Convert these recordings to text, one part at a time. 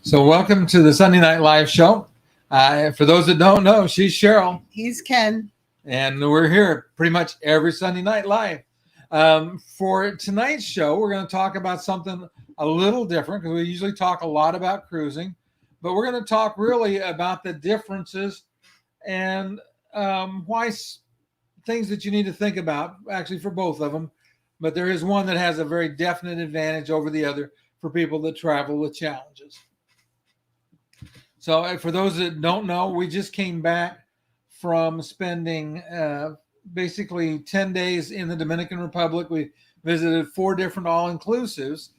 So welcome to the Sunday Night Live show. For those that don't know, she's Cheryl. He's Ken. And we're here pretty much every Sunday night live. For tonight's show, we're going to talk about something a little different because we usually talk a lot about cruising. But we're going to talk really about the differences and why things that you need to think about, actually for both of them. But there is one that has a very definite advantage over the other for people that travel with challenges. So for those that don't know, we just came back from spending basically 10 days in the Dominican Republic. We visited 4 different all-inclusives.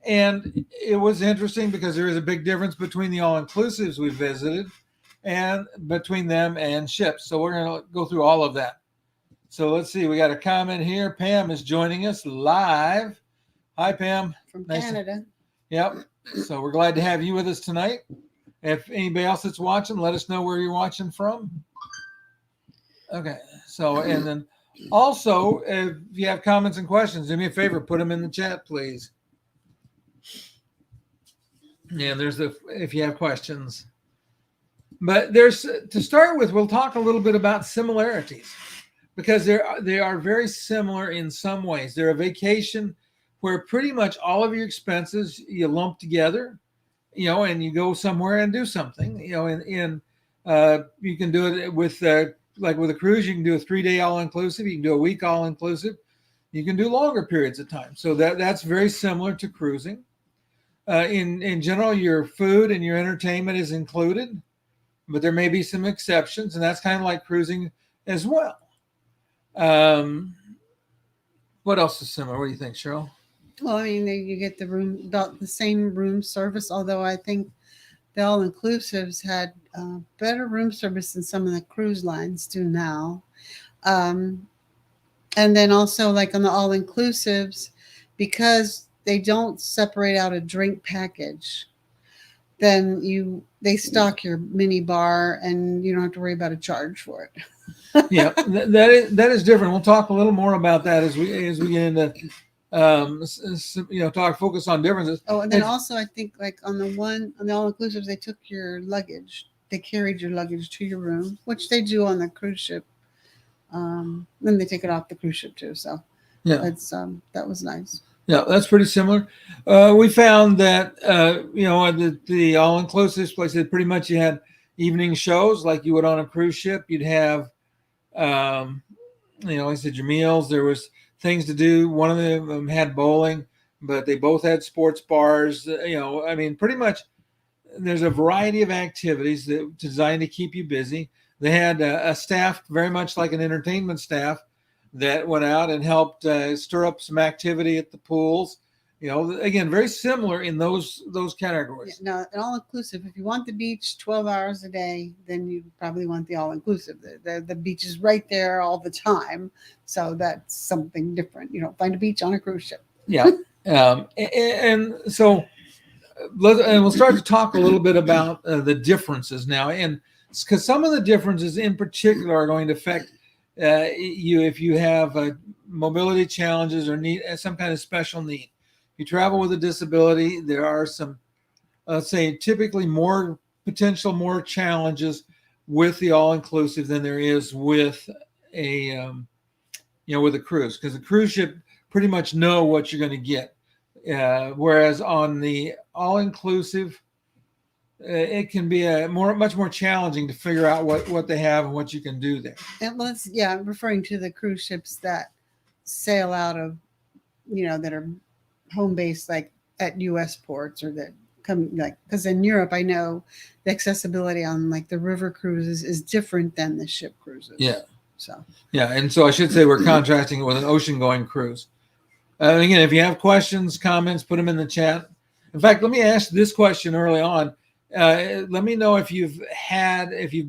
And it was interesting because there is a big difference between the all-inclusives we visited and between them and ships. So we're going to go through all of that. So let's see. We got a comment here. Pam is joining us live. Hi, Pam. From Canada. Yep. So we're glad to have you with us tonight. If anybody else that's watching, let us know where you're watching from. Okay. So, and then also, if you have comments and questions, do me a favor, put them in the chat, please. Yeah, if you have questions. But to start with, we'll talk a little bit about similarities because they are very similar in some ways. They're a vacation where pretty much all of your expenses you lump together, and you go somewhere and do something, and you can do it with, like with a cruise, you can do a 3-day all-inclusive, you can do a week all-inclusive, you can do longer periods of time. So that's very similar to cruising. In general, your food and your entertainment is included, but there may be some exceptions, and that's kind of like cruising as well. What else is similar? What do you think, Cheryl? Well, I mean, you get the same room service, although I think the all-inclusives had better room service than some of the cruise lines do now. And then also, like on the all-inclusives, because they don't separate out a drink package, then they stock your mini bar and you don't have to worry about a charge for it. Yeah, that is different. We'll talk a little more about that as we get into focus on differences. Oh, and then also I think like on the all-inclusives, they took your luggage. They carried your luggage to your room, which they do on the cruise ship. Then they take it off the cruise ship too. So yeah, that was nice. Yeah, that's pretty similar. We found that the all-inclusive places, pretty much you had evening shows like you would on a cruise ship. You'd have like I said, your meals. There was things to do. One of them had bowling, but they both had sports bars. Pretty much there's a variety of activities that designed to keep you busy. They had a staff very much like an entertainment staff that went out and helped stir up some activity at the pools. Again, very similar in those categories. Yeah, now, an all-inclusive, if you want the beach 12 hours a day, then you probably want the all-inclusive. The beach is right there all the time. So that's something different. You don't find a beach on a cruise ship. Yeah. And so we'll start to talk a little bit about the differences now. And because some of the differences in particular are going to affect you if you have mobility challenges or need some kind of special need. If you travel with a disability, there are some, let's say, typically more challenges with the all-inclusive than there is with with a cruise, because the cruise ship pretty much know what you're going to get. Whereas on the all-inclusive, it can be much more challenging to figure out what they have and what you can do there. And referring to the cruise ships that sail out of, that are home based like at U.S. ports, or that come because in Europe I know the accessibility on like the river cruises is different than the ship cruises. Yeah. So and so I should say we're contrasting it with an ocean going cruise. Again, if you have questions, comments, put them in the chat. In fact, let me ask this question early on. Let me know if you've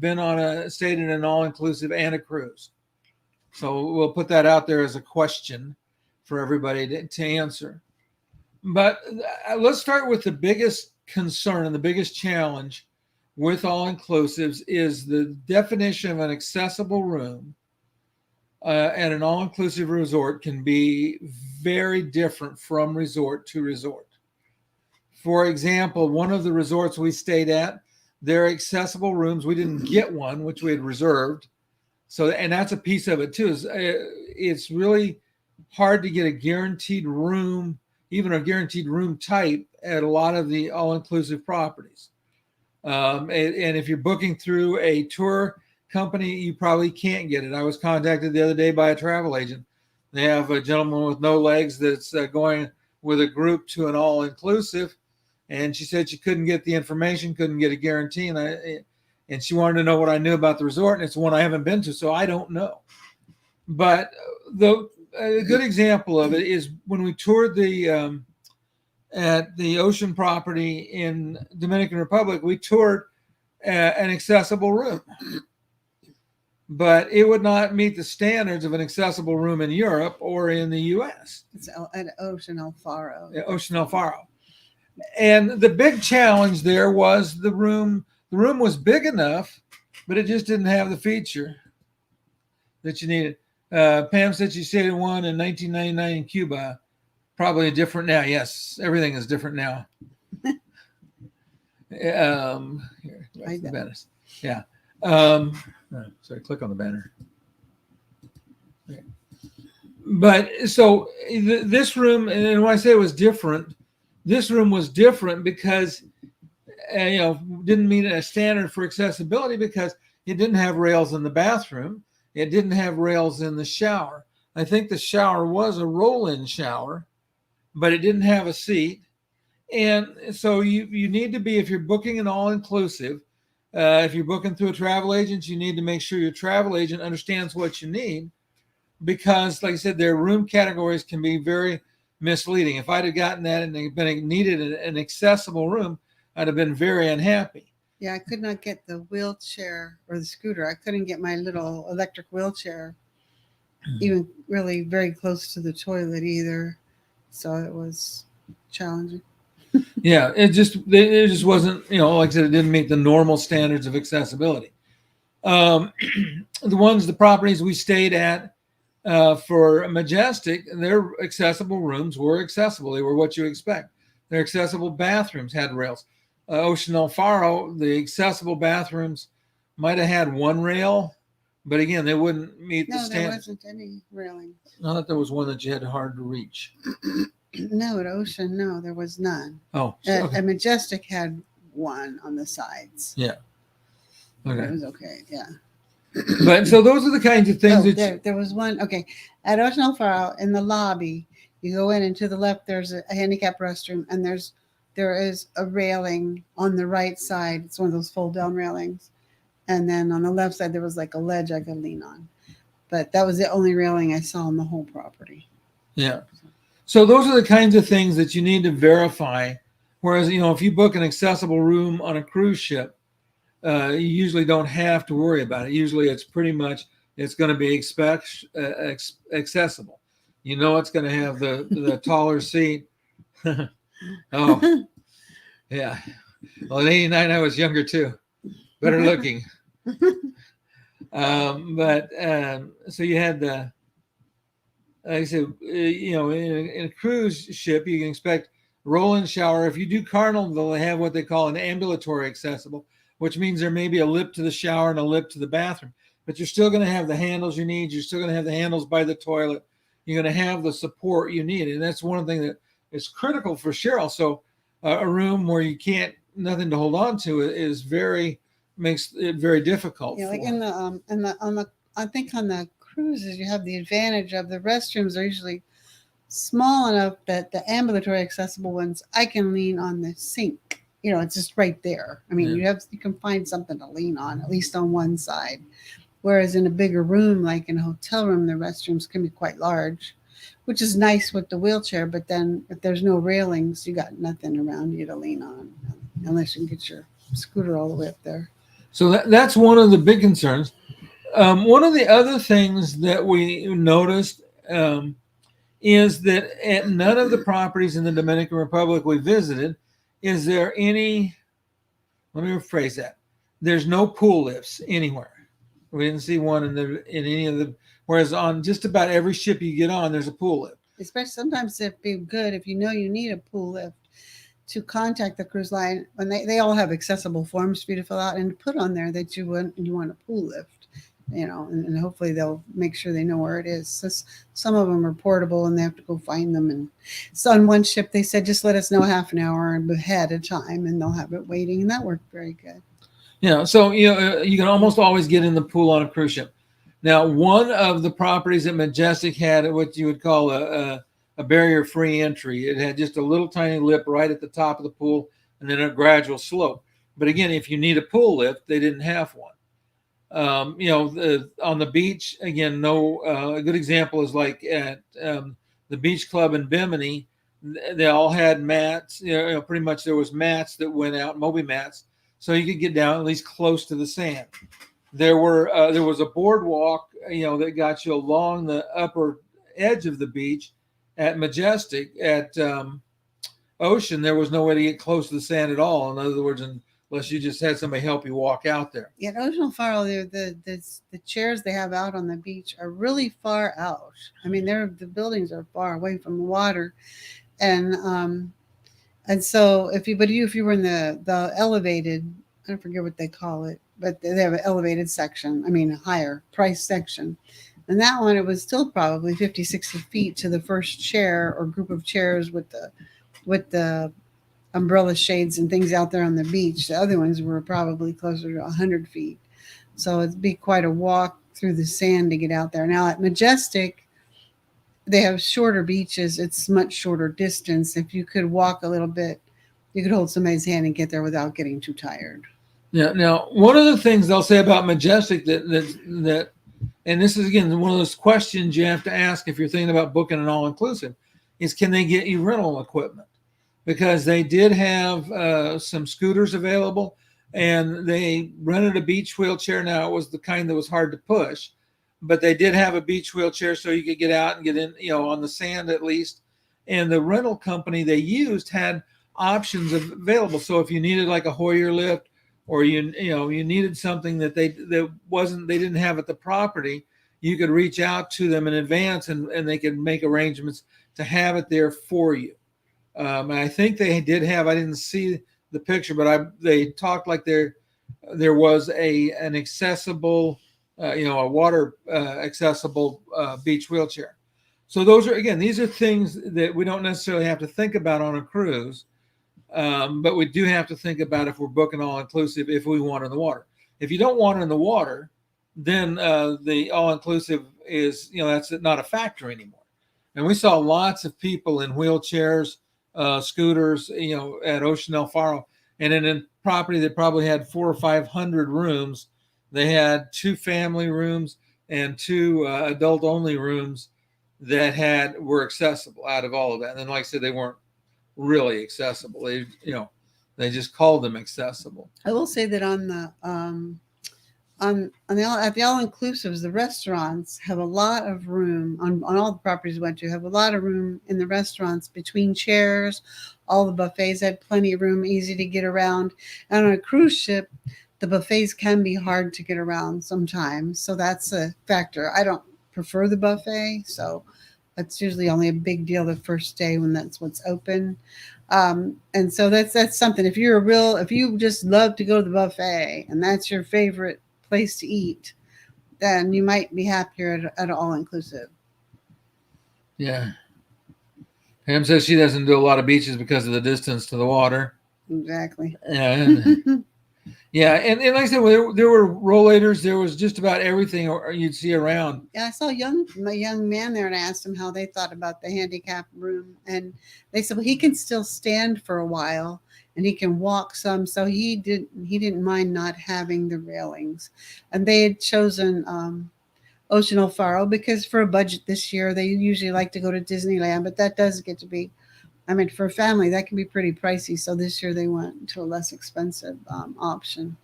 been stayed in an all-inclusive and a cruise. So we'll put that out there as a question for everybody to answer. But let's start with the biggest concern and the biggest challenge with all-inclusives is the definition of an accessible room at an all-inclusive resort can be very different from resort to resort. For example, one of the resorts we stayed at, there are accessible rooms. We didn't get one, which we had reserved. So, and that's a piece of it too. It's really hard to get a guaranteed room, even a guaranteed room type at a lot of the all-inclusive properties. And if you're booking through a tour company, you probably can't get it. I was contacted the other day by a travel agent. They have a gentleman with no legs that's going with a group to an all-inclusive, and she said she couldn't get the information, couldn't get a guarantee, and she wanted to know what I knew about the resort, and it's one I haven't been to, so I don't know. But a good example of it is when we toured at the ocean property in Dominican Republic, we toured an accessible room, but it would not meet the standards of an accessible room in Europe or in the U.S. It's at Ocean El Faro. Ocean El Faro. And the big challenge there was the room. The room was big enough, but it just didn't have the feature that you needed. Pam said she stayed in one in 1999 in Cuba. Probably different now. Yes, everything is different now. Here, the banners. Yeah. Sorry, click on the banner. Okay. But so this room, and when I say it was different, this room was different because didn't meet a standard for accessibility because it didn't have rails in the bathroom. It didn't have rails in the shower. I think the shower was a roll-in shower, but it didn't have a seat. And so you need to be, if you're booking an all-inclusive, if you're booking through a travel agent, you need to make sure your travel agent understands what you need, because like I said, their room categories can be very misleading. If I'd have gotten that and needed an accessible room, I'd have been very unhappy. Yeah, I could not get the wheelchair or the scooter. I couldn't get my little electric wheelchair even really very close to the toilet either. So it was challenging. Yeah, it just wasn't, like I said, it didn't meet the normal standards of accessibility. The properties we stayed at for Majestic, their accessible rooms were accessible. They were what you expect. Their accessible bathrooms had rails. Ocean El Faro, the accessible bathrooms might have had one rail, but again, they wouldn't meet the standard. No, there wasn't any railing. I thought there was one that you had hard to reach. No, at Ocean, no, there was none. Oh, okay. At Majestic had one on the sides. Yeah. Okay. It was okay, yeah. But so those are the kinds of things there was one. Okay, at Ocean El Faro in the lobby, you go in and to the left there's a handicap restroom, and there is a railing on the right side. It's one of those fold down railings, and then on the left side there was like a ledge I could lean on. But that was the only railing I saw on the whole property. Yeah. So those are the kinds of things that you need to verify. Whereas, if you book an accessible room on a cruise ship, you usually don't have to worry about it. Usually it's pretty much, it's going to be accessible. It's going to have the taller seat. Oh, yeah. Well, in 89, I was younger too. Better looking. So you had the, like I said, in a cruise ship, you can expect roll-in shower. If you do Carnival, they'll have what they call an ambulatory accessible, which means there may be a lip to the shower and a lip to the bathroom. But you're still going to have the handles you need. You're still going to have the handles by the toilet. You're going to have the support you need. And that's one thing that is critical for Cheryl. So a room where you nothing to hold on to makes it very difficult. Yeah, like I think on the cruises, you have the advantage of the restrooms are usually small enough that the ambulatory accessible ones, I can lean on the sink. It's just right there. I mean, you can find something to lean on, at least on one side. Whereas in a bigger room, like in a hotel room, the restrooms can be quite large, which is nice with the wheelchair. But then if there's no railings, you got nothing around you to lean on, unless you can get your scooter all the way up there. So that's one of the big concerns. One of the other things that we noticed is that at none of the properties in the Dominican Republic we visited, is there any, let me rephrase that. There's no pool lifts anywhere. We didn't see one in any of the, whereas on just about every ship you get on, there's a pool lift. Especially sometimes it'd be good if you need a pool lift. to contact the cruise line, when they all have accessible forms for you to fill out and put on there that you want a pool lift, and hopefully they'll make sure they know where it is. So some of them are portable and they have to go find them. And so on one ship, they said, just let us know half an hour ahead of time and they'll have it waiting. And that worked very good. Yeah. So, you can almost always get in the pool on a cruise ship. Now, one of the properties at Majestic had what you would call a barrier-free entry. It had just a little tiny lip right at the top of the pool and then a gradual slope. But again, if you need a pool lift, they didn't have one. On the beach, again, no. A good example is like at the beach club in Bimini. They all had mats. Pretty much there was mats that went out, Moby mats, so you could get down at least close to the sand. There was a boardwalk, that got you along the upper edge of the beach. At Majestic, at Ocean, there was no way to get close to the sand at all. In other words, unless you just had somebody help you walk out there. Yeah, at Ocean Faro, the chairs they have out on the beach are really far out. I mean, the buildings are far away from the water, and so if you were in the elevated, I forget what they call it, but they have an elevated section. I mean, a higher price section. And that one, it was still probably 50, 60 feet to the first chair or group of chairs with the umbrella shades and things out there on the beach. The other ones were probably closer to 100 feet. So it'd be quite a walk through the sand to get out there. Now at Majestic, they have shorter beaches. It's much shorter distance. If you could walk a little bit, you could hold somebody's hand and get there without getting too tired. Yeah. Now, one of the things they'll say about Majestic that and this is, again, one of those questions you have to ask if you're thinking about booking an all-inclusive, is can they get you rental equipment? Because they did have some scooters available, and they rented a beach wheelchair. Now, it was the kind that was hard to push, but they did have a beach wheelchair so you could get out and get in, on the sand at least. And the rental company they used had options available. So if you needed like a Hoyer lift, or you needed something that they didn't have at the property, you could reach out to them in advance and they could make arrangements to have it there for you. And I think they did have, I didn't see the picture, but they talked like there was an accessible, a water accessible beach wheelchair. So these are things that we don't necessarily have to think about on a cruise. But we do have to think about if we're booking all-inclusive, if we want it in the water. If you don't want it in the water, then the all-inclusive is, that's not a factor anymore. And we saw lots of people in wheelchairs, scooters, at Ocean El Faro. And in a property that probably had 400 or 500 rooms, they had 2 family rooms and 2 adult-only rooms that were accessible out of all of that. And then, like I said, they weren't really accessible. They just called them accessible. I will say that on the at the all-inclusives, the restaurants have a lot of room on all the properties we went to. Have a lot of room in the restaurants between chairs. All the buffets had plenty of room, easy to get around. And on a cruise ship, the buffets can be hard to get around sometimes, so that's a factor. I don't prefer the buffet, so that's usually only a big deal the first day when that's what's open. And so that's something. If you just love to go to the buffet and that's your favorite place to eat, then you might be happier at all-inclusive. Yeah. Pam says she doesn't do a lot of beaches because of the distance to the water. Exactly. Yeah. Yeah, and like I said, there were rollators. There was just about everything you'd see around. Yeah, I saw a young man there, and I asked him how they thought about the handicap room, and they said, well, he can still stand for a while, and he can walk some, so he didn't mind not having the railings. And they had chosen Ocean El Faro because for a budget this year, they usually like to go to Disneyland, but that does get to be, for a family, that can be pretty pricey. So this year they went to a less expensive option,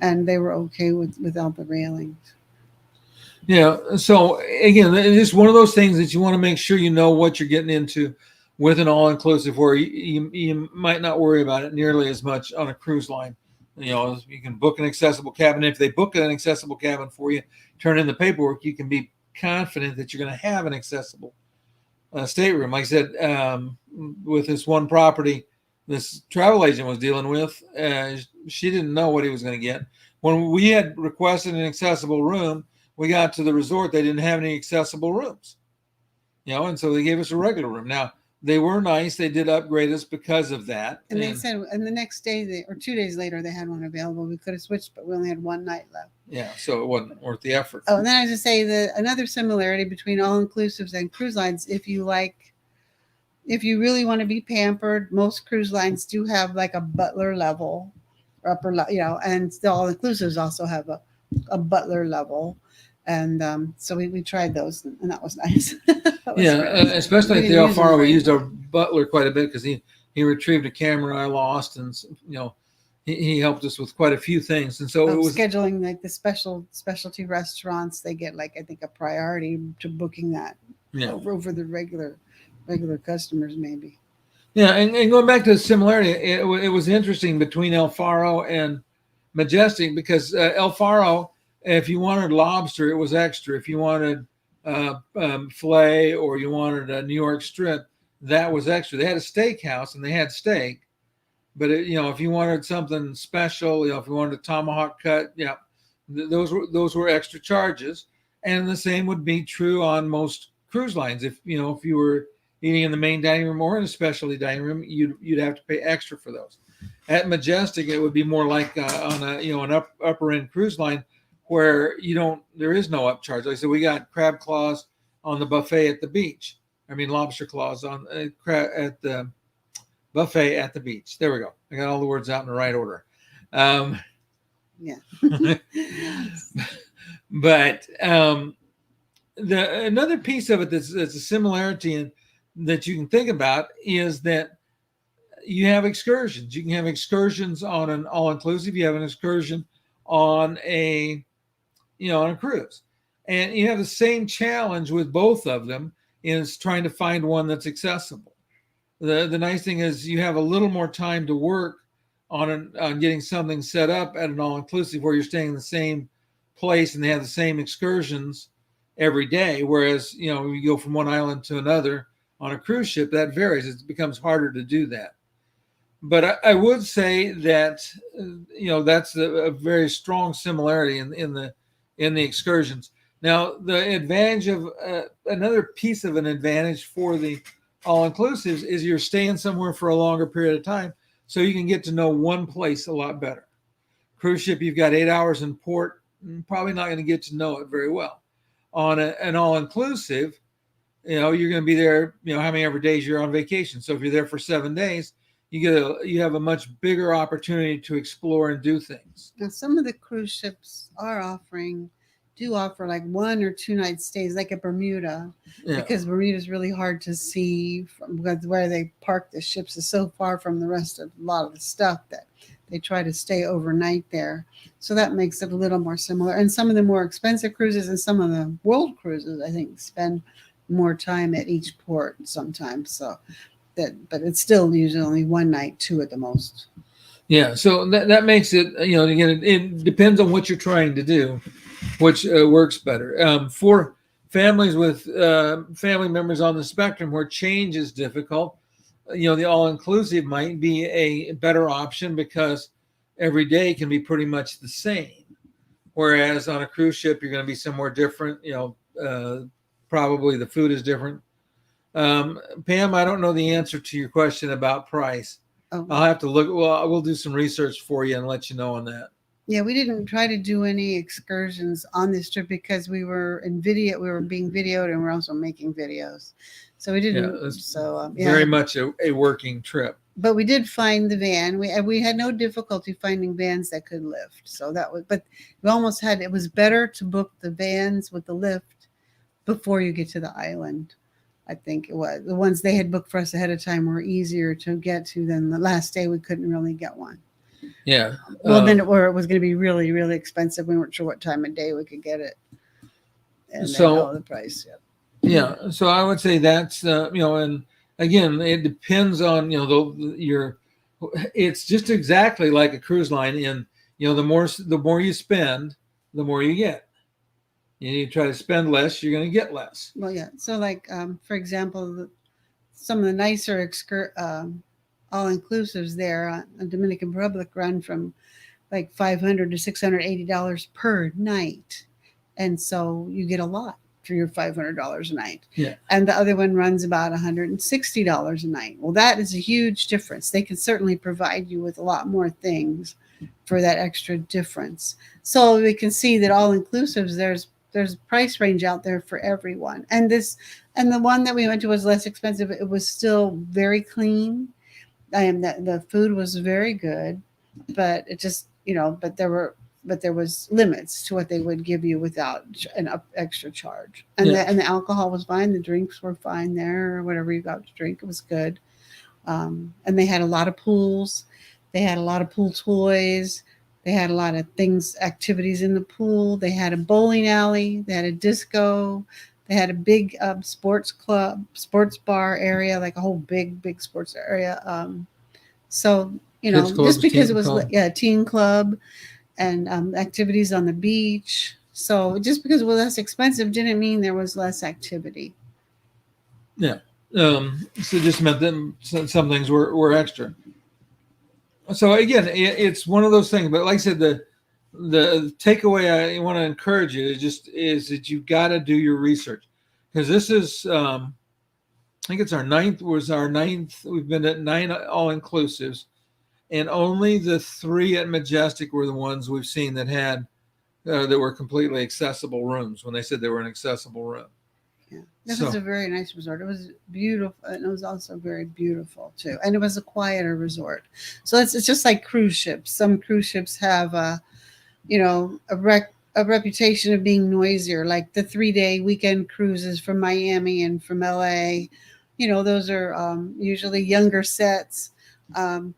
and they were okay without the railings. Yeah. So again, it's one of those things that you want to make sure you know what you're getting into with an all-inclusive, where you might not worry about it nearly as much on a cruise line. You can book an accessible cabin. If they book an accessible cabin for you, turn in the paperwork, you can be confident that you're going to have an accessible stateroom. Like I said, with this one property, this travel agent was dealing with, she didn't know what he was going to get. When we had requested an accessible room, we got to the resort, they didn't have any accessible rooms, and so they gave us a regular room. Now, they were nice. They did upgrade us because of that. And they said, and the next day, or 2 days later, they had one available. We could have switched, but we only had one night left. Yeah, so it wasn't worth the effort. Oh, and then I just say that another similarity between all-inclusives and cruise lines, if you really want to be pampered, most cruise lines do have like a butler level, or and the all-inclusives also have a butler level. And so we tried those, and that was nice. Especially at the El Faro, we used our butler quite a bit because he retrieved a camera I lost, and he helped us with quite a few things. And so it was scheduling, like the specialty restaurants. They get like, I think, a priority to booking that over the regular customers, maybe. Yeah, and going back to the similarity, it was interesting between El Faro and Majestic because El Faro, if you wanted lobster, it was extra. If you wanted filet or you wanted a New York strip, that was extra. They had a steakhouse and they had steak, but if you wanted something special, if you wanted a tomahawk cut, those were extra charges. And the same would be true on most cruise lines. If you were eating in the main dining room or in a specialty dining room, you'd have to pay extra for those. At Majestic, it would be more like on an upper end cruise line, where there is no upcharge. Like I said, we got crab claws on the buffet at the beach. I mean, lobster claws on at the buffet at the beach. There we go. I got all the words out in the right order. Yeah. But another piece of it that's a similarity and that you can think about is that you have excursions. You can have excursions on an all-inclusive. You have an excursion on a cruise, and you have the same challenge with both of them, is trying to find one that's accessible. The nice thing is you have a little more time to work on getting something set up at an all-inclusive where you're staying in the same place and they have the same excursions every day. Whereas, you go from one island to another on a cruise ship, that varies. It becomes harder to do that. But I would say that, that's a very strong similarity in the excursions. Now, the advantage of another piece of an advantage for the all-inclusives is you're staying somewhere for a longer period of time, so you can get to know one place a lot better. Cruise ship, you've got 8 hours in port, probably not going to get to know it very well. On an all-inclusive, you're going to be there, how many ever days you're on vacation. So if you're there for 7 days, you have a much bigger opportunity to explore and do things. Now, some of the cruise ships do offer like 1 or 2 night stays, like at Bermuda, because Bermuda is really hard to see because where they park the ships is so far from the rest of a lot of the stuff that they try to stay overnight there. So that makes it a little more similar. And some of the more expensive cruises and some of the world cruises, I think, spend more time at each port sometimes. But it's still usually only 1 night, 2 at the most. Yeah, so that makes it, again, it depends on what you're trying to do, which works better. For families with family members on the spectrum where change is difficult, the all-inclusive might be a better option because every day can be pretty much the same. Whereas on a cruise ship, you're going to be somewhere different. Probably the food is different. Pam, I don't know the answer to your question about price. Oh. I'll have to look. Well, we'll do some research for you and let you know on that. Yeah, we didn't try to do any excursions on this trip because we were we were being videoed and we're also making videos. So we didn't. Very much a working trip. But we did find the van. We had no difficulty finding vans that could lift. So but we almost had, it was better to book the vans with the lift before you get to the island. I think it was. The ones they had booked for us ahead of time were easier to get to than the last day we couldn't really get one. Yeah. Well, then it was going to be really, really expensive. We weren't sure what time of day we could get it. And the price. Yeah. So I would say that's, and again, it depends on, it's just exactly like a cruise line in, the more you spend, the more you get. You try to spend less, you're going to get less. Well, yeah. So like, for example, some of the nicer all inclusives there in Dominican Republic run from like $500 to $680 per night, and so you get a lot for your $500 a night. Yeah. And the other one runs about $160 a night. Well, that is a huge difference. They can certainly provide you with a lot more things for that extra difference. So we can see that all inclusives, there's price range out there for everyone. And the one that we went to was less expensive. It was still very clean. The food was very good, but it just, but there was limits to what they would give you without an extra charge. And the alcohol was fine. The drinks were fine there, or whatever you got to drink, it was good. And they had a lot of pools. They had a lot of pool toys. They had a lot of activities in the pool. They had a bowling alley. They had a disco. They had a big sports bar area, like a whole big sports area. So, just because it was teen club and activities on the beach. So just because it was less expensive didn't mean there was less activity. Yeah. So it just meant that some things were extra. So again, it's one of those things. But like I said, the takeaway I want to encourage you is that you've got to do your research, because this is I think it's our ninth. We've been at 9 all inclusives, and only the 3 at Majestic were the ones we've seen that had that were completely accessible rooms. When they said they were an accessible room. Yeah, this was a very nice resort. It was beautiful, and it was also very beautiful too. And it was a quieter resort. So it's just like cruise ships. Some cruise ships have a reputation of being noisier, like the 3-day weekend cruises from Miami and from LA. Those are usually younger sets.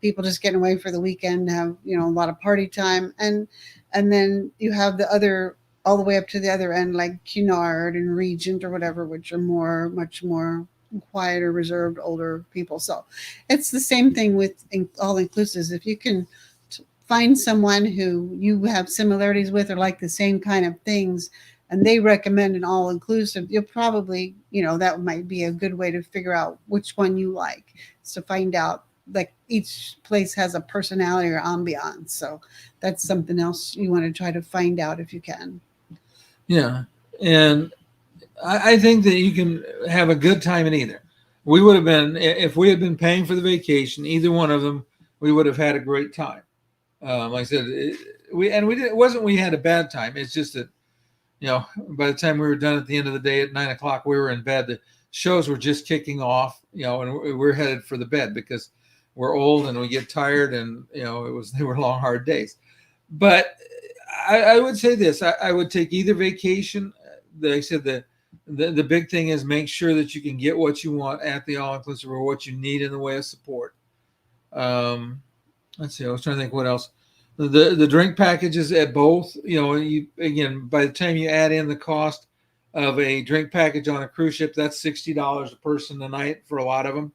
People just getting away for the weekend, have a lot of party time, and then you have the other, all the way up to the other end, like Cunard and Regent or whatever, which are much more quieter, reserved, older people. So it's the same thing with all inclusives. If you can find someone who you have similarities with or like the same kind of things, and they recommend an all inclusive, you'll probably, that might be a good way to figure out which one you like. So find out, like, each place has a personality or ambiance. So that's something else you want to try to find out if you can. Yeah. And I think that you can have a good time in either. We would have been, if we had been paying for the vacation, either one of them, we would have had a great time. Like I said, it wasn't we had a bad time. It's just that, by the time we were done at the end of the day at 9 o'clock, we were in bed. The shows were just kicking off, and we're headed for the bed because we're old and we get tired, and they were long, hard days. But I would say this: I would take either vacation. They said the big thing is make sure that you can get what you want at the all-inclusive or what you need in the way of support. Let's see. I was trying to think what else. The drink packages at both. Again, by the time you add in the cost of a drink package on a cruise ship, that's $60 a person a night for a lot of them.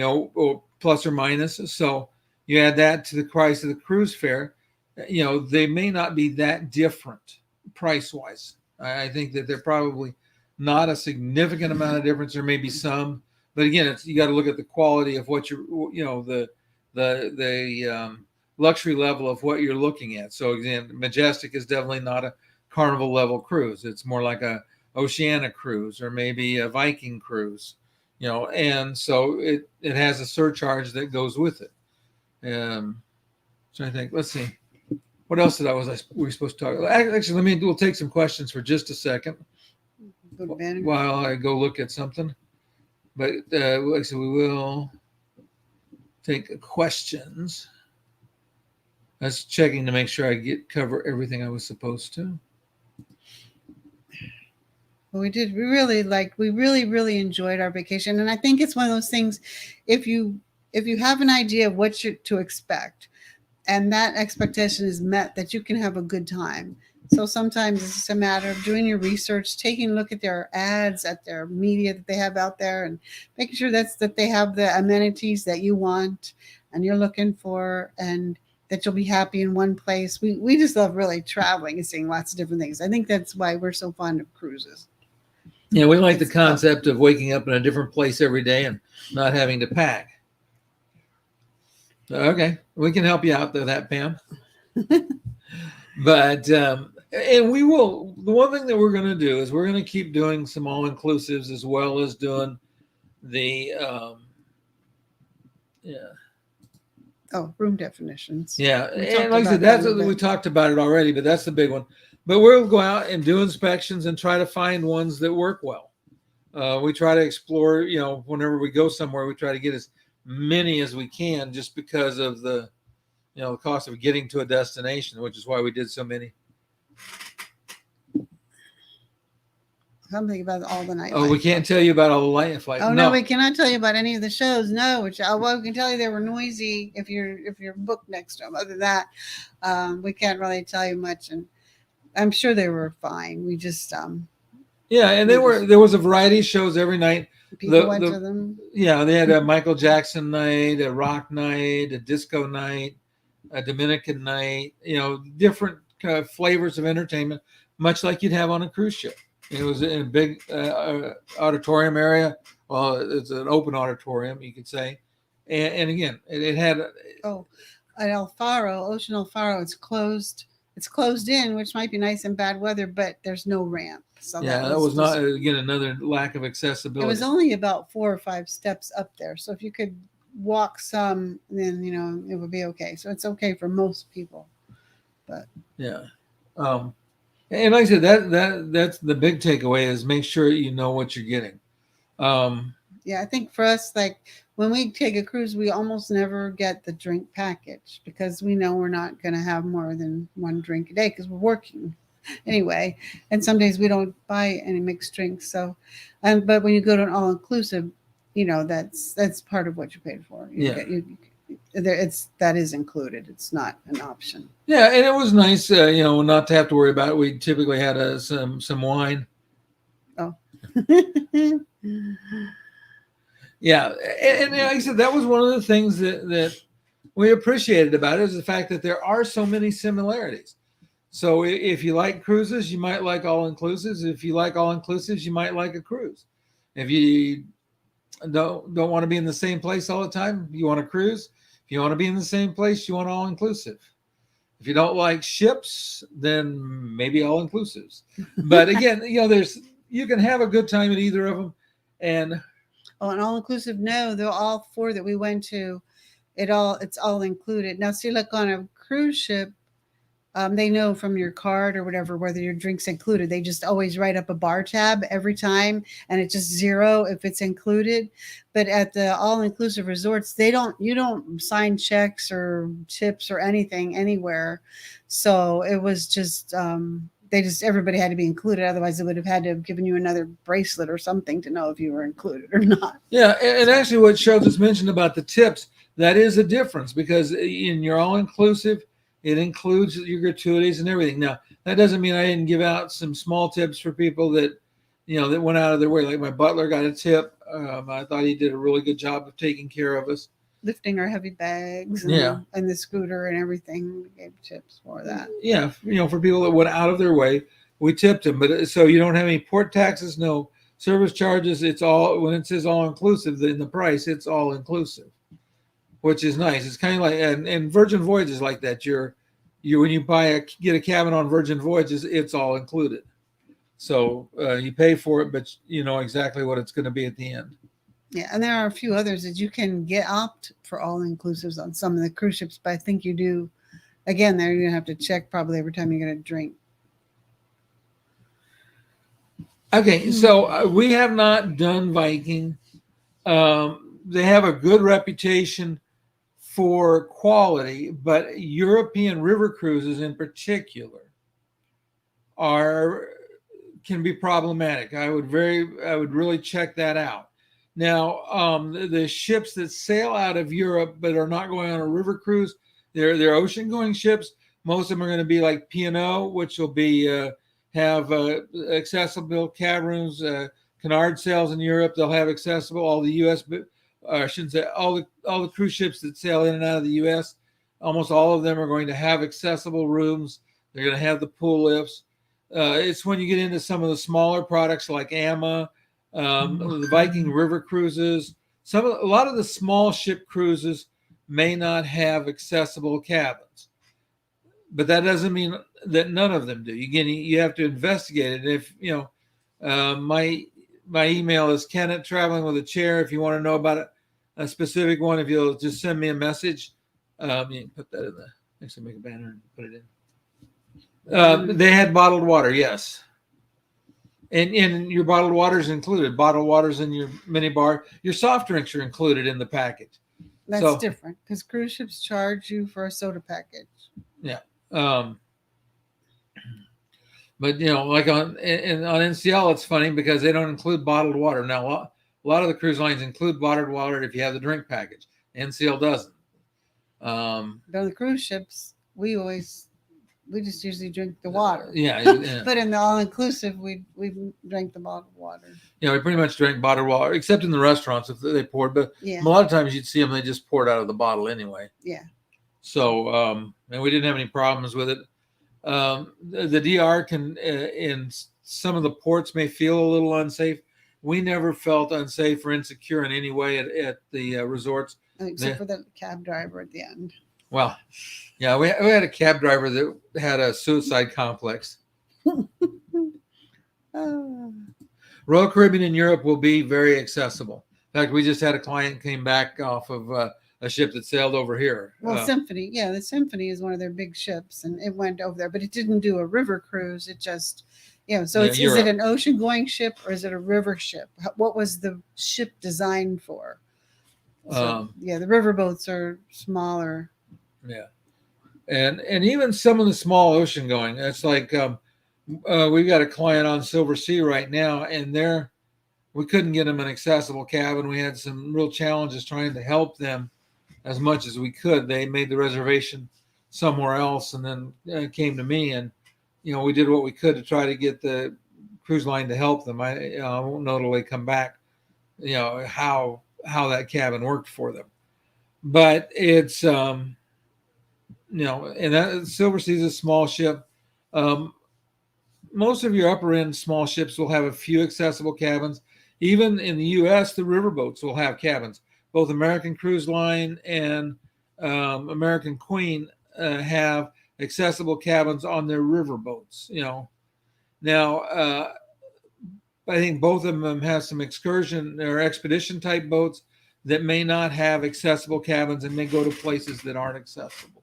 Or plus or minus. So you add that to the price of the cruise fare. They may not be that different price-wise. I think that they're probably not a significant amount of difference. There may be some, but again, you got to look at the quality of what the luxury level of what you're looking at. So again, Majestic is definitely not a Carnival level cruise. It's more like a Oceania cruise or maybe a Viking cruise, and so it has a surcharge that goes with it. So I think, let's see. What else we were supposed to talk about? Actually, we'll take some questions for just a second while I go look at something. But actually, we will take questions. I was checking to make sure I cover everything I was supposed to. Well, we did. We really enjoyed our vacation, and I think it's one of those things. If you have an idea of what to expect, and that expectation is met, that you can have a good time. So sometimes it's just a matter of doing your research, taking a look at their ads, at their media that they have out there, and making sure that they have the amenities that you want and you're looking for, and that you'll be happy in one place. We just love really traveling and seeing lots of different things. I think that's why we're so fond of cruises. Yeah, we like the concept of waking up in a different place every day and not having to pack. Okay, we can help you out with that, Pam. But and we will. The one thing that we're going to do is we're going to keep doing some all inclusives as well as doing the yeah. Oh, room definitions. Yeah, We and talked like I said, about that that's a we bit. talked about it already, but that's the big one. But we'll go out and do inspections and try to find ones that work well. We try to explore, whenever we go somewhere, we try to get as many as we can, just because of the cost of getting to a destination, which is why we did so many. Something about all the nightlife. Oh, we can't tell you about all the light flights. Oh no, we cannot tell you about any of the shows. No, we can tell you they were noisy if you're booked next to them. Other than that, we can't really tell you much, and I'm sure they were fine. We just yeah, and there was a variety of shows every night. People went to them. Yeah, they had a Michael Jackson night, a rock night, a disco night, a Dominican night. Different flavors of entertainment, much like you'd have on a cruise ship. It was in a big auditorium area. Well, it's an open auditorium, you could say. And again, it had. At Ocean El Faro, it's closed. It's closed in, which might be nice in bad weather, but there's no ramp. So that was not, again, another lack of accessibility. It was only about 4 or 5 steps up there. So if you could walk some, then, it would be okay. So it's okay for most people. But yeah. And like I said, that's the big takeaway is make sure you know what you're getting. Yeah, I think for us, like when we take a cruise, we almost never get the drink package because we know we're not going to have more than one drink a day because we're working anyway. And some days we don't buy any mixed drinks. So, but when you go to an all inclusive, that's part of what you paid for. That is included. It's not an option. Yeah, and it was nice, not to have to worry about it. We typically had some wine. Oh. Yeah, and like I said, that was one of the things that we appreciated about it is the fact that there are so many similarities. So if you like cruises, you might like all inclusives. If you like all inclusives, you might like a cruise. If you don't want to be in the same place all the time, you want a cruise. If you want to be in the same place, you want all inclusive. If you don't like ships, then maybe all inclusives. But again, you can have a good time at either of them. And an all inclusive, no, they're all 4 that we went to. It's all included. Now, see, look, on a cruise ship, they know from your card or whatever whether your drink's included. They just always write up a bar tab every time, and it's just 0 if it's included. But at the all-inclusive resorts, you don't sign checks or tips or anything anywhere. So it was just everybody had to be included. Otherwise, they would have had to have given you another bracelet or something to know if you were included or not. Yeah, and actually, what Cheryl just mentioned about the tips, that is a difference because in your all-inclusive, it includes your gratuities and everything. Now, that doesn't mean I didn't give out some small tips for people that, that went out of their way. Like my butler got a tip. I thought he did a really good job of taking care of us. Lifting our heavy bags and the scooter and everything. We gave tips for that. Yeah, for people that went out of their way, we tipped them. But so you don't have any port taxes, no service charges. It's all, when it says all inclusive in the price, it's all inclusive, which is nice. It's kind of like, and Virgin Voyages like that. When you get a cabin on Virgin Voyages, it's all included. So you pay for it, but you know exactly what it's going to be at the end. Yeah, and there are a few others that you can opt for all inclusives on some of the cruise ships, but I think you do. Again, there you're gonna have to check probably every time you're gonna drink. Okay, so we have not done Viking. They have a good reputation for quality, but European river cruises in particular can be problematic. I would really check that out. Now, the ships that sail out of Europe but are not going on a river cruise, they're ocean-going ships. Most of them are going to be like P&O, which will be have accessible cab rooms, canard sails in Europe. They'll have accessible. All the U.S. I shouldn't say all the cruise ships that sail in and out of the U.S. Almost all of them are going to have accessible rooms. They're going to have the pool lifts. It's when you get into some of the smaller products like AMA, the Viking River cruises, a lot of the small ship cruises may not have accessible cabins, but that doesn't mean that none of them do. You have to investigate it. If my email is Ken at Traveling with a Chair. If you want to know about a specific one, if you'll just send me a message, you can put that in the. Actually, make a banner and put it in. They had bottled water, yes. And your bottled water is included. Bottled water's in your mini bar. Your soft drinks are included in the package. That's different because cruise ships charge you for a soda package. Yeah. But like on NCL, it's funny because they don't include bottled water. Now, a lot of the cruise lines include bottled water if you have the drink package. NCL doesn't. But on the cruise ships, we just usually drink the water. Yeah. But in the all-inclusive, we drank the bottled water. Yeah, we pretty much drank bottled water, except in the restaurants if they poured. But yeah. A lot of times you'd see them, they just poured out of the bottle anyway. Yeah. So, and we didn't have any problems with it. The DR can, in some of the ports, may feel a little unsafe. We never felt unsafe or insecure in any way at the resorts. Except for the cab driver at the end. Well, yeah, we had a cab driver that had a suicide complex. Royal Caribbean in Europe will be very accessible. In fact, we just had a client came back off of a ship that sailed over here. Well, Symphony. Yeah, the Symphony is one of their big ships, and it went over there. But it didn't do a river cruise. It just, so is it an ocean-going ship or is it a river ship? What was the ship designed for? So, the river boats are smaller. Yeah. And even some of the small ocean going, it's like we've got a client on Silver Sea right now, and we couldn't get them an accessible cabin. We had some real challenges trying to help them as much as we could. They made the reservation somewhere else and then came to me, and we did what we could to try to get the cruise line to help them. I won't know till they come back, how that cabin worked for them. But it's and that Silver Sea is a small ship. Most of your upper end small ships will have a few accessible cabins. Even in the U.S., the riverboats will have cabins. Both American Cruise Line and American Queen have accessible cabins on their riverboats. Now I think both of them have some excursion or expedition type boats that may not have accessible cabins and may go to places that aren't accessible.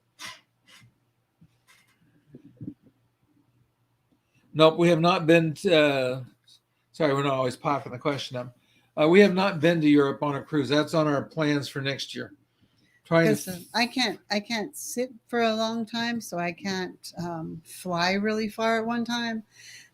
Nope, we have not been to, sorry, we're not always popping the question up. We have not been to Europe on a cruise. That's on our plans for next year. I can't sit for a long time, so I can't fly really far at one time.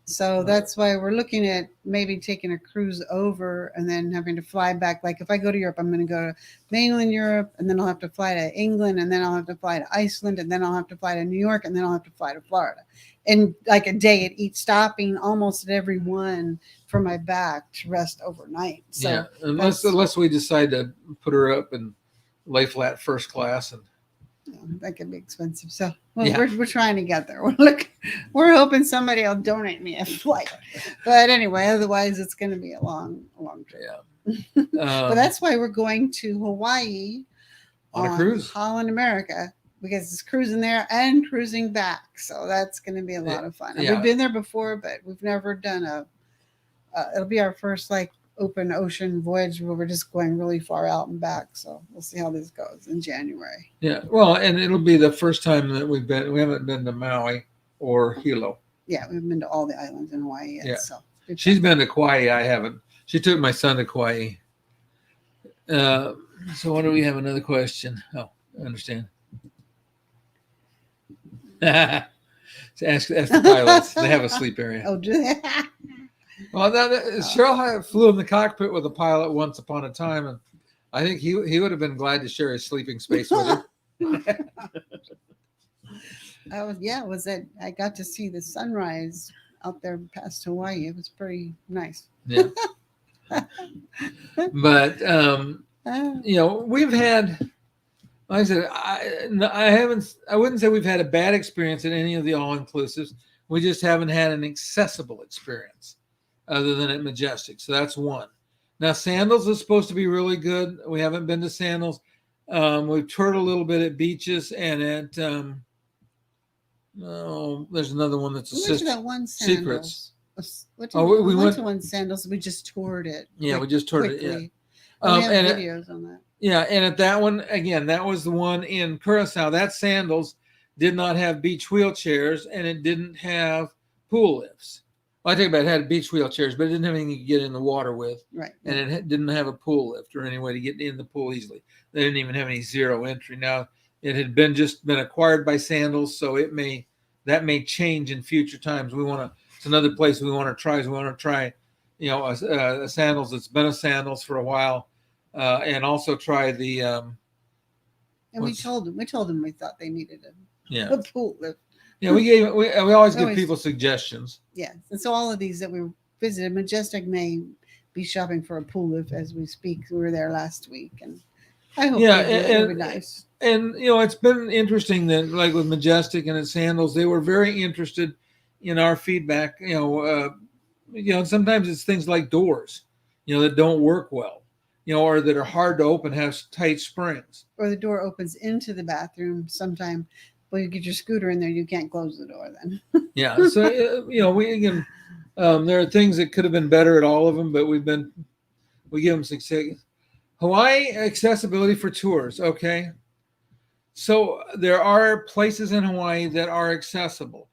So that's why we're looking at maybe taking a cruise over and then having to fly back. Like if I go to Europe, I'm going to go to mainland Europe, and then I'll have to fly to England, and then I'll have to fly to Iceland, and then I'll have to fly to New York, and then I'll have to fly to Florida. And like a day at each, stopping almost at every one for my back to rest overnight. So yeah, unless we decide to put her up and lay flat first class, and that could be expensive. So we're trying to get there. We're hoping somebody will donate me a flight. But anyway, otherwise it's going to be a long trip. Yeah. But that's why we're going to Hawaii on a cruise, Holland America, because it's cruising there and cruising back. So that's going to be a lot of fun. Yeah. We've been there before, but we've never done it'll be our first open ocean voyage where we're just going really far out and back. So we'll see how this goes in January. Yeah. Well, and it'll be the first time that we haven't been to Maui or Hilo. Yeah. We haven't been to all the islands in Hawaii yet. Yeah. So she's been to Kauai. I haven't. She took my son to Kauai. So what do we have? Another question? Oh, I understand. Ask the pilots. They have a sleep area. Oh, do they? Well, Cheryl flew in the cockpit with a pilot once upon a time, and I think he would have been glad to share his sleeping space with her. I got to see the sunrise out there past Hawaii. It was pretty nice. Yeah. But we've had, like I said, I wouldn't say we've had a bad experience at any of the all-inclusives. We just haven't had an accessible experience other than at Majestic. So that's one. Now, Sandals is supposed to be really good. We haven't been to Sandals. We've toured a little bit at beaches and at oh, there's another one that's We went to that one Secrets. Sandals. What did Oh, we went to one Sandals. We just toured it. Yeah, we just toured quickly. it. Yeah. We have videos on that. Yeah, and at that one again, that was the one in Curacao. That Sandals did not have beach wheelchairs, and it didn't have pool lifts. Well, I think about it had beach wheelchairs, but it didn't have anything to get in the water with. Right. And it didn't have a pool lift or any way to get in the pool easily. They didn't even have any zero entry. Now it had just been acquired by Sandals, so that may change in future times. It's another place we want to try. We want to try, a Sandals that's been a Sandals for a while, and also try the. And we told them we thought they needed a pool lift. Yeah, we always give people suggestions. Yes, and so all of these that we visited, Majestic may be shopping for a pool lift as we speak. We were there last week, and I hope it'll be nice. And it's been interesting that, like with Majestic and its Sandals, they were very interested in our feedback. Sometimes it's things like doors, that don't work well, or that are hard to open, have tight springs, or the door opens into the bathroom sometime. Well, you get your scooter in there, you can't close the door then. Yeah. So, there are things that could have been better at all of them, but we give them success. Hawaii accessibility for tours. Okay. So there are places in Hawaii that are accessible.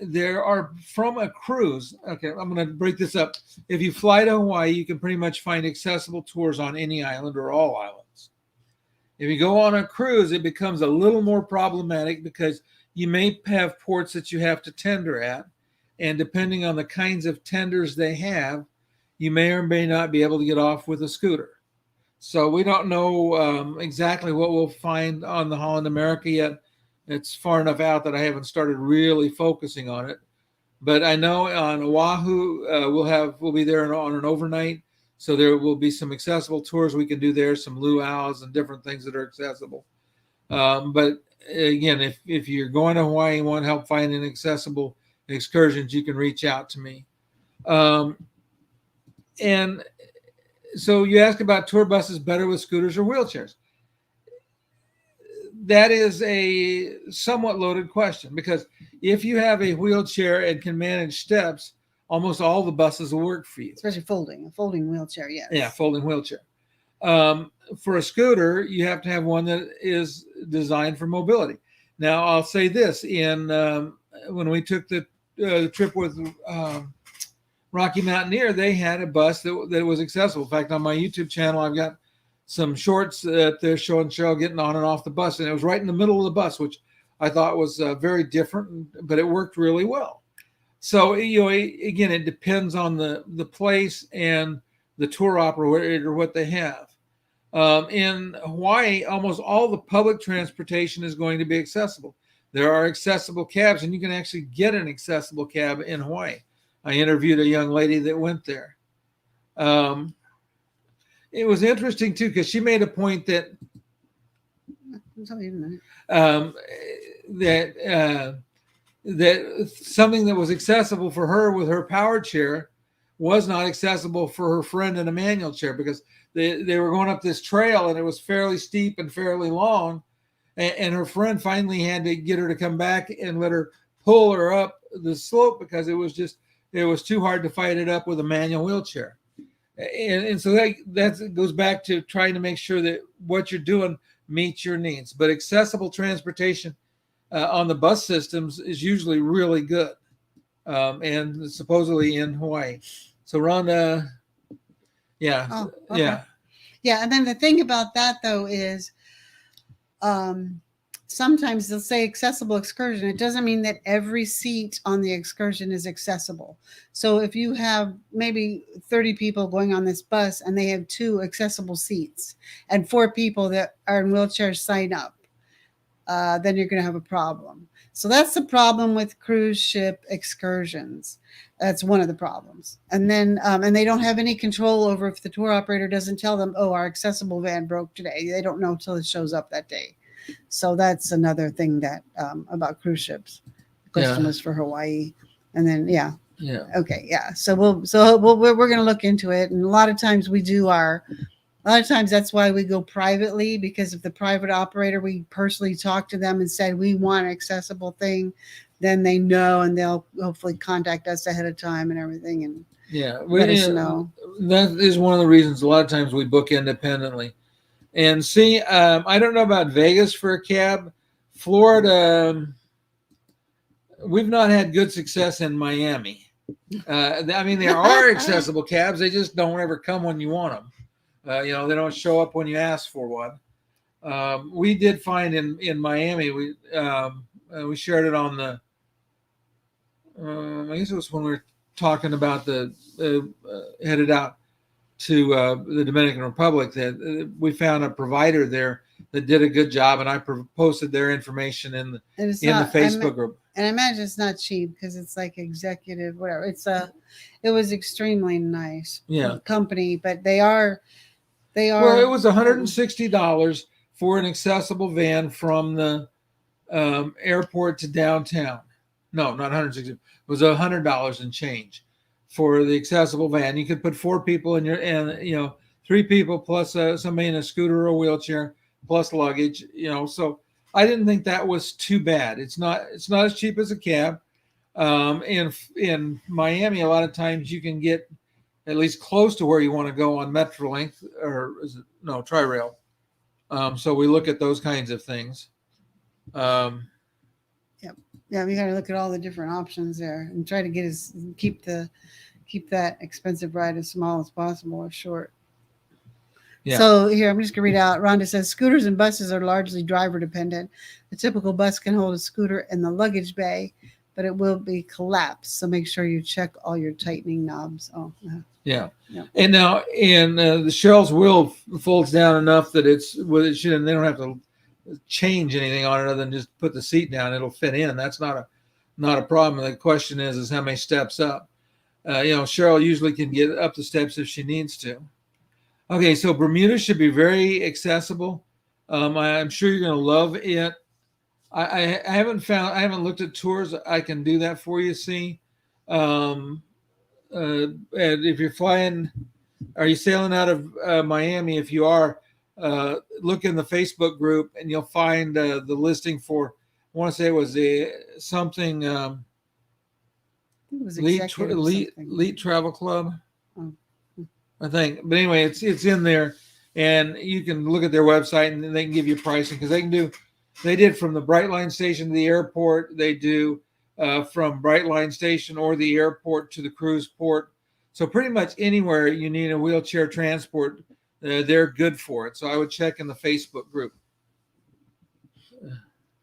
There are from a cruise. Okay. I'm going to break this up. If you fly to Hawaii, you can pretty much find accessible tours on any island or all islands. If you go on a cruise, it becomes a little more problematic because you may have ports that you have to tender at. And depending on the kinds of tenders they have, you may or may not be able to get off with a scooter. So we don't know exactly what we'll find on the Holland America yet. It's far enough out that I haven't started really focusing on it. But I know on Oahu, we'll be there on an overnight. So there will be some accessible tours we can do there, some luau's and different things that are accessible. But again, if you're going to Hawaii and want help finding accessible excursions, you can reach out to me. And so you ask about tour buses better with scooters or wheelchairs. That is a somewhat loaded question because if you have a wheelchair and can manage steps, almost all the buses will work for you. Especially a folding wheelchair, yes. Yeah, folding wheelchair. For a scooter, you have to have one that is designed for mobility. Now, I'll say this: when we took the trip with Rocky Mountaineer, they had a bus that was accessible. In fact, on my YouTube channel, I've got some shorts that they're showing Cheryl getting on and off the bus, and it was right in the middle of the bus, which I thought was very different, but it worked really well. So, again, it depends on the place and the tour operator, what they have. In Hawaii, almost all the public transportation is going to be accessible. There are accessible cabs, and you can actually get an accessible cab in Hawaii. I interviewed a young lady that went there. It was interesting, too, because she made a point that that something that was accessible for her with her power chair was not accessible for her friend in a manual chair because they were going up this trail and it was fairly steep and fairly long. And her friend finally had to get her to come back and let her pull her up the slope because it was too hard to fight it up with a manual wheelchair. And so that goes back to trying to make sure that what you're doing meets your needs. But accessible transportation on the bus systems is usually really good, and supposedly in Hawaii. So Rhonda, yeah. Oh, okay. Yeah. And then the thing about that, though, is sometimes they'll say accessible excursion. It doesn't mean that every seat on the excursion is accessible. So if you have maybe 30 people going on this bus and they have 2 accessible seats and 4 people that are in wheelchairs sign up, then you're going to have a problem. So that's the problem with cruise ship excursions. That's one of the problems. And then, and they don't have any control over if the tour operator doesn't tell them, oh, our accessible van broke today. They don't know until it shows up that day. So that's another thing that about cruise ships. The question was for Hawaii. And then, yeah. Okay. Yeah. So we're going to look into it. And a lot of times we do our A lot of times that's why we go privately, because if the private operator, we personally talk to them and said we want an accessible thing, then they know and they'll hopefully contact us ahead of time and everything and Yeah, let us know. that is one of the reasons a lot of times we book independently. And see, I don't know about Vegas for a cab. Florida, we've not had good success in Miami. I mean, there are accessible cabs. They just don't ever come when you want them. They don't show up when you ask for one. We did find in Miami, we shared it on the, I guess it was when we were talking about the headed out to the Dominican Republic, that we found a provider there that did a good job, and I posted their information in the Facebook group. And I imagine it's not cheap because it's like executive, whatever. It was extremely nice company, but they are. Well, it was $160 for an accessible van from the airport to downtown. No, not 160. It was $100 and change for the accessible van. You could put 4 people in and 3 people plus somebody in a scooter or a wheelchair plus luggage. So I didn't think that was too bad. It's not as cheap as a cab. In Miami, a lot of times you can get at least close to where you want to go on Metrolink, or is it no Tri-Rail. So we look at those kinds of things. Yeah, we got to look at all the different options there and try to keep that expensive ride as small as possible or short. Yeah. So here, I'm just going to read out. Rhonda says, scooters and buses are largely driver dependent. A typical bus can hold a scooter in the luggage bay, but it will be collapsed. So make sure you check all your tightening knobs. Oh, yeah. And now, the Cheryl's wheel folds down enough that it's what it should, and they don't have to change anything on it other than just put the seat down. It'll fit in. That's not a problem. The question is how many steps up. Cheryl usually can get up the steps if she needs to. Okay, so Bermuda should be very accessible. I'm sure you're going to love it. I haven't looked at tours. I can do that for you. See, and if you're flying, are you sailing out of Miami? If you are, look in the Facebook group and you'll find the listing for. I want to say it was something. It was Elite Travel Club. Oh. I think, but anyway, it's in there, and you can look at their website and they can give you pricing because they did from the Brightline station to the airport. They do from Brightline station or the airport to the cruise port. So pretty much anywhere you need a wheelchair transport, they're good for it. So I would check in the Facebook group.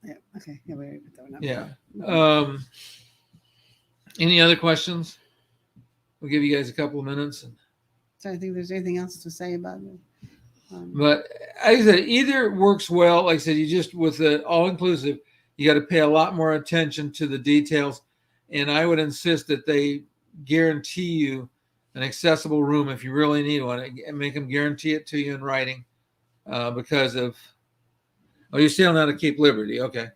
Yeah. Okay. Yeah. We put that one up. Yeah. Any other questions? We'll give you guys a couple of minutes. So I think there's anything else to say about it. But like I said, either works well. Like I said, you just with the all-inclusive, you got to pay a lot more attention to the details. And I would insist that they guarantee you an accessible room if you really need one, and make them guarantee it to you in writing because of, you're sailing out of Cape Liberty. Okay.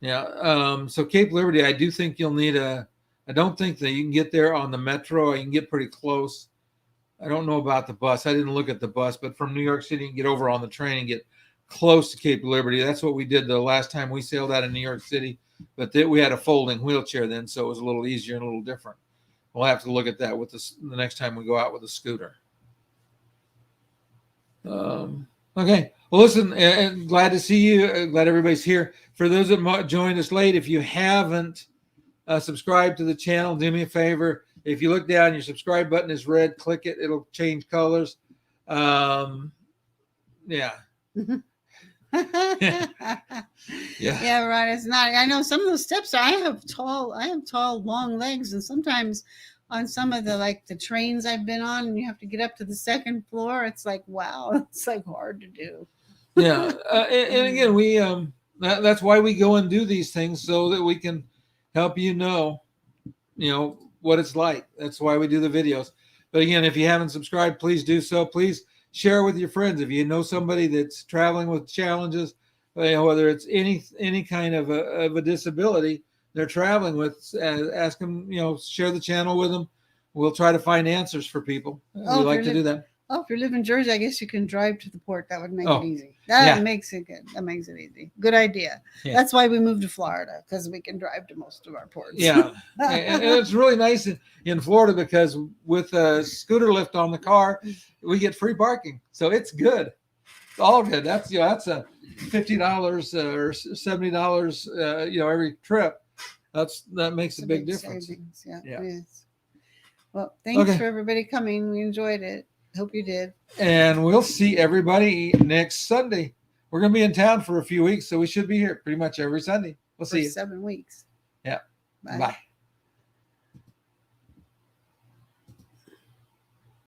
Yeah. So Cape Liberty, I do think you'll need I don't think that you can get there on the metro. You can get pretty close. I don't know about the bus. I didn't look at the bus, but from New York City, you can get over on the train and get close to Cape Liberty. That's what we did the last time we sailed out of New York City. But we had a folding wheelchair then, so it was a little easier and a little different. We'll have to look at that with the next time we go out with a scooter. Okay. Well, listen, glad to see you. Glad everybody's here. For those that joined us late, if you haven't subscribed to the channel, do me a favor. If you look down, your subscribe button is red. Click it. It'll change colors. Yeah. Yeah, right. It's not. I know some of those steps. I have tall, long legs, and sometimes on some of the trains I've been on, and you have to get up to the second floor. It's like, wow, it's like hard to do. Yeah, and again, we that's why we go and do these things so that we can help you know what it's like. That's why we do the videos. But again, if you haven't subscribed, please do so. Please share with your friends. If you know somebody that's traveling with challenges, whether it's any kind of a disability they're traveling with, ask them, share the channel with them. We'll try to find answers for people. We like to do that. Oh, if you live in Jersey, I guess you can drive to the port. That would make Oh, it easy. That yeah. makes it good. That makes it easy. Good idea. Yeah. That's why we moved to Florida, because we can drive to most of our ports. Yeah, and it's really nice in Florida because with a scooter lift on the car, we get free parking, so it's good. It's all good. That's that's a $50 or $70 every trip. That makes It's a big difference. savings. Yeah. Yeah. Yes. Well, thanks Okay. for everybody coming. We enjoyed it. Hope you did. And we'll see everybody next Sunday. We're gonna be in town for a few weeks, so we should be here pretty much every Sunday. We'll For see you. 7 weeks. Yeah. Bye. Bye.